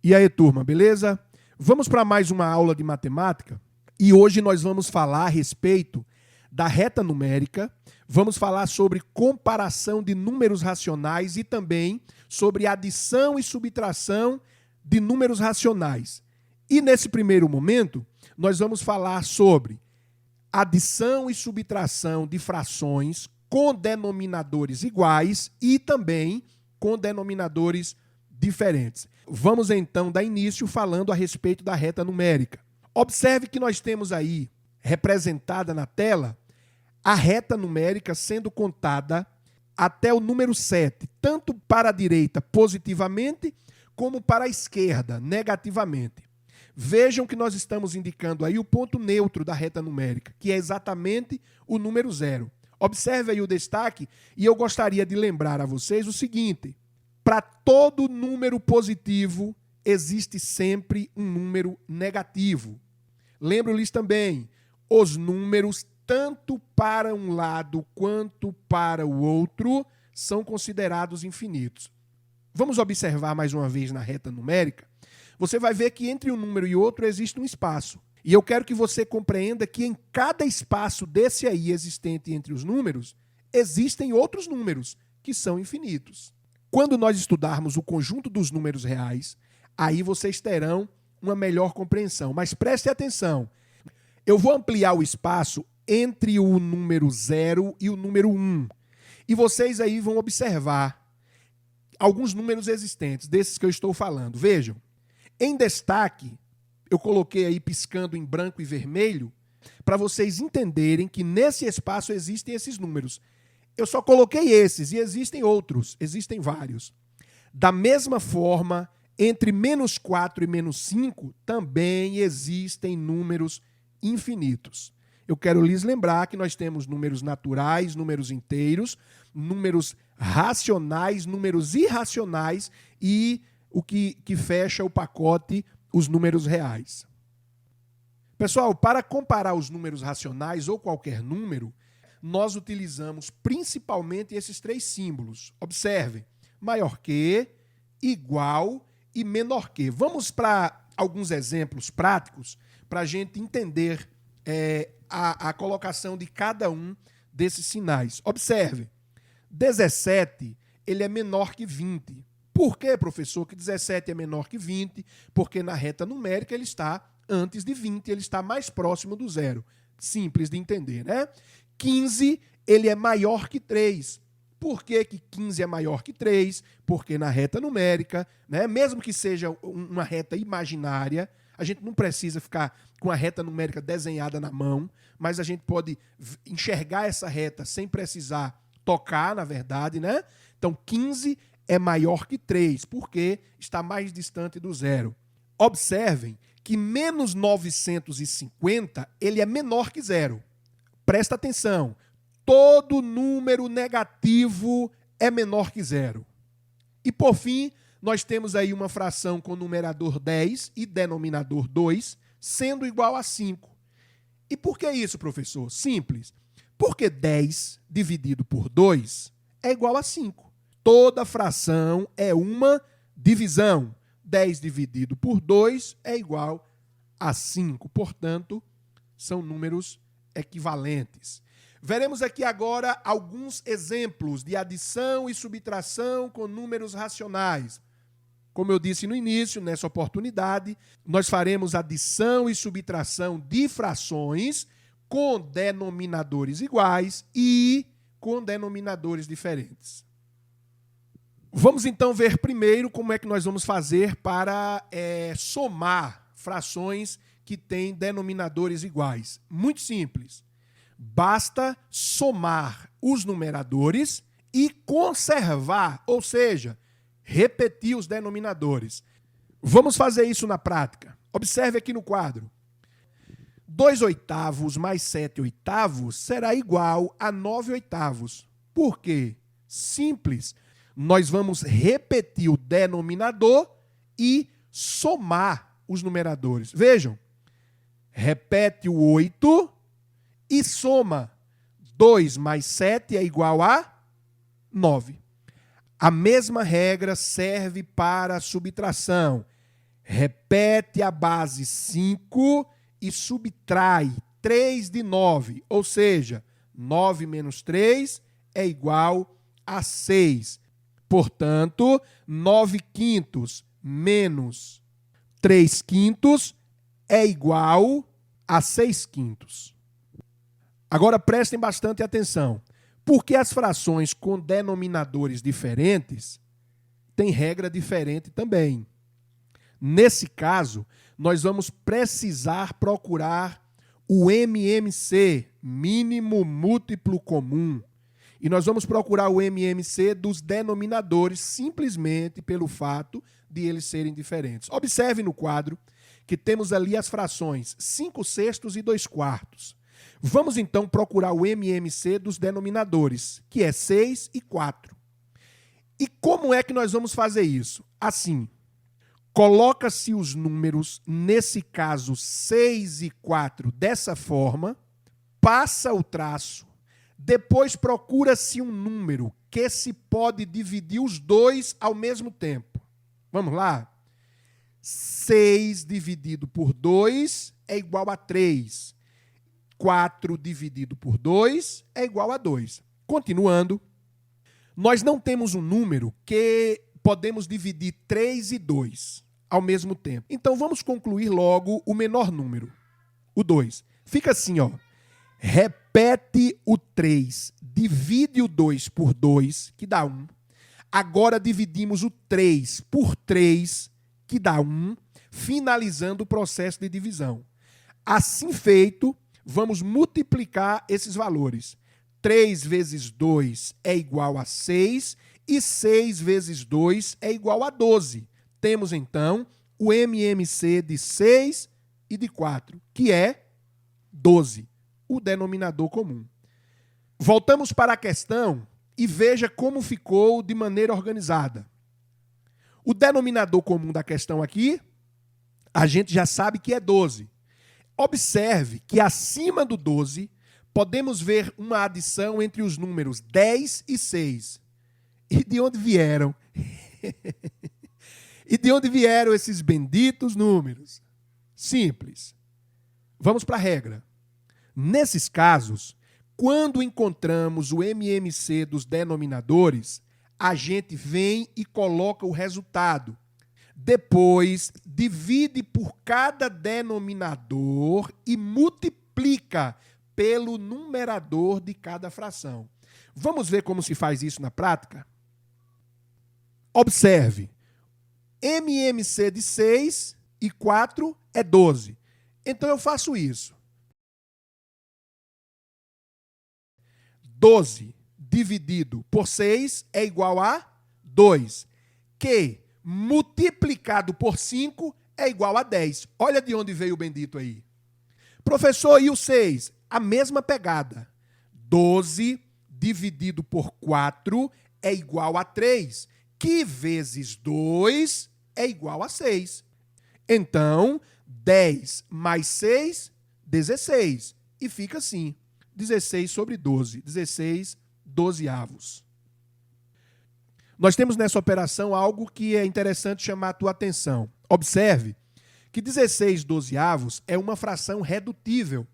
E aí, turma, beleza? Vamos para mais uma aula de matemática e hoje nós vamos falar a respeito da reta numérica, vamos falar sobre comparação de números racionais e também sobre adição e subtração de números racionais. E nesse primeiro momento, nós vamos falar sobre adição e subtração de frações com denominadores iguais e também com denominadores diferentes. Vamos então dar início falando a respeito da reta numérica. Observe que nós temos aí representada na tela a reta numérica sendo contada até o número 7, tanto para a direita positivamente como para a esquerda negativamente. Vejam que nós estamos indicando aí o ponto neutro da reta numérica, que é exatamente o número 0. Observe aí o destaque e eu gostaria de lembrar a vocês o seguinte: para todo número positivo, existe sempre um número negativo. Lembro-lhes também, os números, tanto para um lado quanto para o outro, são considerados infinitos. Vamos observar mais uma vez na reta numérica. Você vai ver que entre um número e outro existe um espaço. E eu quero que você compreenda que em cada espaço desse aí existente entre os números, existem outros números que são infinitos. Quando nós estudarmos o conjunto dos números reais, aí vocês terão uma melhor compreensão. Mas preste atenção, eu vou ampliar o espaço entre o número 0 e o número 1. E vocês aí vão observar alguns números existentes, desses que eu estou falando. Vejam, em destaque, eu coloquei aí piscando em branco e vermelho, para vocês entenderem que nesse espaço existem esses números. Eu só coloquei esses, e existem outros, existem vários. Da mesma forma, entre menos 4 e menos 5, também existem números infinitos. Eu quero lhes lembrar que nós temos números naturais, números inteiros, números racionais, números irracionais e o que fecha o pacote, os números reais. Pessoal, para comparar os números racionais ou qualquer número, nós utilizamos principalmente esses três símbolos. Observem, maior que, igual e menor que. Vamos para alguns exemplos práticos para a gente entender a colocação de cada um desses sinais. Observe, 17 ele é menor que 20. Por que, professor, que 17 é menor que 20? Porque na reta numérica ele está antes de 20, ele está mais próximo do zero. Simples de entender, né? 15, ele é maior que 3. Por que 15 é maior que 3? Porque na reta numérica, né, mesmo que seja uma reta imaginária, a gente não precisa ficar com a reta numérica desenhada na mão, mas a gente pode enxergar essa reta sem precisar tocar, na verdade, né? Então, 15 é maior que 3, porque está mais distante do zero. Observem que menos 950, ele é menor que zero. Presta atenção, todo número negativo é menor que zero. E, por fim, nós temos aí uma fração com numerador 10 e denominador 2, sendo igual a 5. E por que isso, professor? Simples. Porque 10 dividido por 2 é igual a 5. Toda fração é uma divisão. 10 dividido por 2 é igual a 5. Portanto, são números equivalentes. Veremos aqui agora alguns exemplos de adição e subtração com números racionais. Como eu disse no início, nessa oportunidade, nós faremos adição e subtração de frações com denominadores iguais e com denominadores diferentes. Vamos então ver primeiro como é que nós vamos fazer para somar frações que têm denominadores iguais. Muito simples. Basta somar os numeradores e conservar, ou seja, repetir os denominadores. Vamos fazer isso na prática. Observe aqui no quadro. 2 oitavos mais 7 oitavos será igual a 9 oitavos. Por quê? Simples. Nós vamos repetir o denominador e somar os numeradores. Vejam, repete o 8 e soma. 2 mais 7 é igual a 9. A mesma regra serve para a subtração. Repete a base 5 e subtrai 3 de 9, ou seja, 9 menos 3 é igual a 6. Portanto, 9 quintos menos 3 quintos é igual a 6 quintos. Agora prestem bastante atenção, porque as frações com denominadores diferentes têm regra diferente também. Nesse caso, nós vamos precisar procurar o MMC, mínimo múltiplo comum. E nós vamos procurar o MMC dos denominadores simplesmente pelo fato de eles serem diferentes. Observe no quadro que temos ali as frações 5/6 e 2/4. Vamos então procurar o MMC dos denominadores, que é 6 e 4. E como é que nós vamos fazer isso? Assim, coloca-se os números, nesse caso 6 e 4, dessa forma, passa o traço, depois procura-se um número que se pode dividir os dois ao mesmo tempo. Vamos lá? 6 dividido por 2 é igual a 3. 4 dividido por 2 é igual a 2. Continuando, nós não temos um número que podemos dividir 3 e 2 ao mesmo tempo. Então, vamos concluir logo o menor número, o 2. Fica assim, ó. Repete o 3, divide o 2 por 2, que dá 1. Agora dividimos o 3 por 3, que dá 1, finalizando o processo de divisão. Assim feito, vamos multiplicar esses valores. 3 vezes 2 é igual a 6 e 6 vezes 2 é igual a 12. Temos, então, o MMC de 6 e de 4, que é 12, o denominador comum. Voltamos para a questão e veja como ficou de maneira organizada. O denominador comum da questão aqui, a gente já sabe que é 12. Observe que acima do 12, podemos ver uma adição entre os números 10 e 6. E de onde vieram? E de onde vieram esses benditos números? Simples. Vamos para a regra. Nesses casos, quando encontramos o MMC dos denominadores, a gente vem e coloca o resultado. Depois, divide por cada denominador e multiplica pelo numerador de cada fração. Vamos ver como se faz isso na prática? Observe. MMC de 6 e 4 é 12. Então, eu faço isso. 12 dividido por 6 é igual a 2, que multiplicado por 5 é igual a 10. Olha de onde veio o bendito aí. Professor, e o 6? A mesma pegada. 12 dividido por 4 é igual a 3, que vezes 2 é igual a 6. Então, 10 mais 6, 16. E fica assim, 16 sobre 12, 16 dozeavos. Nós temos nessa operação algo que é interessante chamar a tua atenção. Observe que 16 dozeavos é uma fração redutível.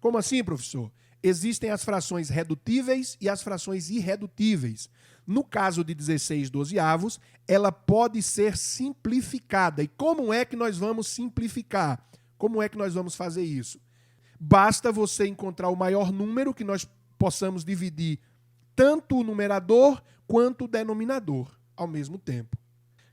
Como assim, professor? Existem as frações redutíveis e as frações irredutíveis. No caso de 16 dozeavos, ela pode ser simplificada. E como é que nós vamos simplificar? Como é que nós vamos fazer isso? Basta você encontrar o maior número que nós possamos dividir tanto o numerador quanto o denominador ao mesmo tempo.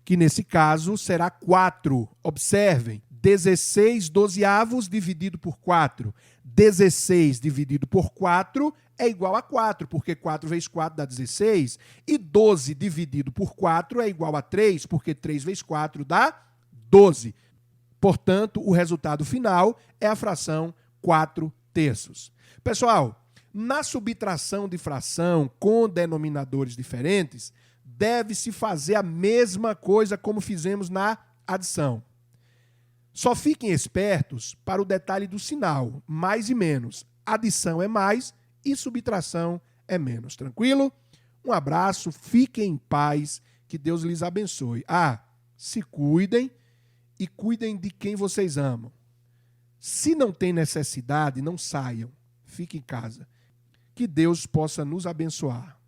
Que nesse caso será 4. Observem, 16 dozeavos dividido por 4. 16 dividido por 4 é igual a 4, porque 4 vezes 4 dá 16. E 12 dividido por 4 é igual a 3, porque 3 vezes 4 dá 12. Portanto, o resultado final é a fração 4/3. Pessoal, na subtração de fração com denominadores diferentes, deve-se fazer a mesma coisa como fizemos na adição. Só fiquem espertos para o detalhe do sinal, mais e menos. Adição é mais e subtração é menos. Tranquilo? Um abraço, fiquem em paz, que Deus lhes abençoe. Se cuidem e cuidem de quem vocês amam. Se não tem necessidade, não saiam. Fiquem em casa. Que Deus possa nos abençoar.